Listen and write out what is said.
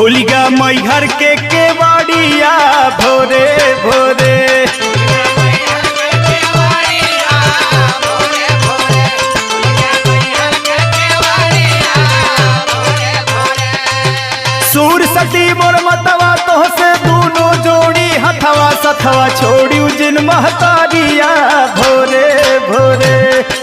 खुल गया मैहर के केवाड़िया भोरे भोरे। सूर सती मोर मतवा तो से दूनो जोड़ी हथवा सथवा छोड़ी जिन महतारिया भोरे भोरे।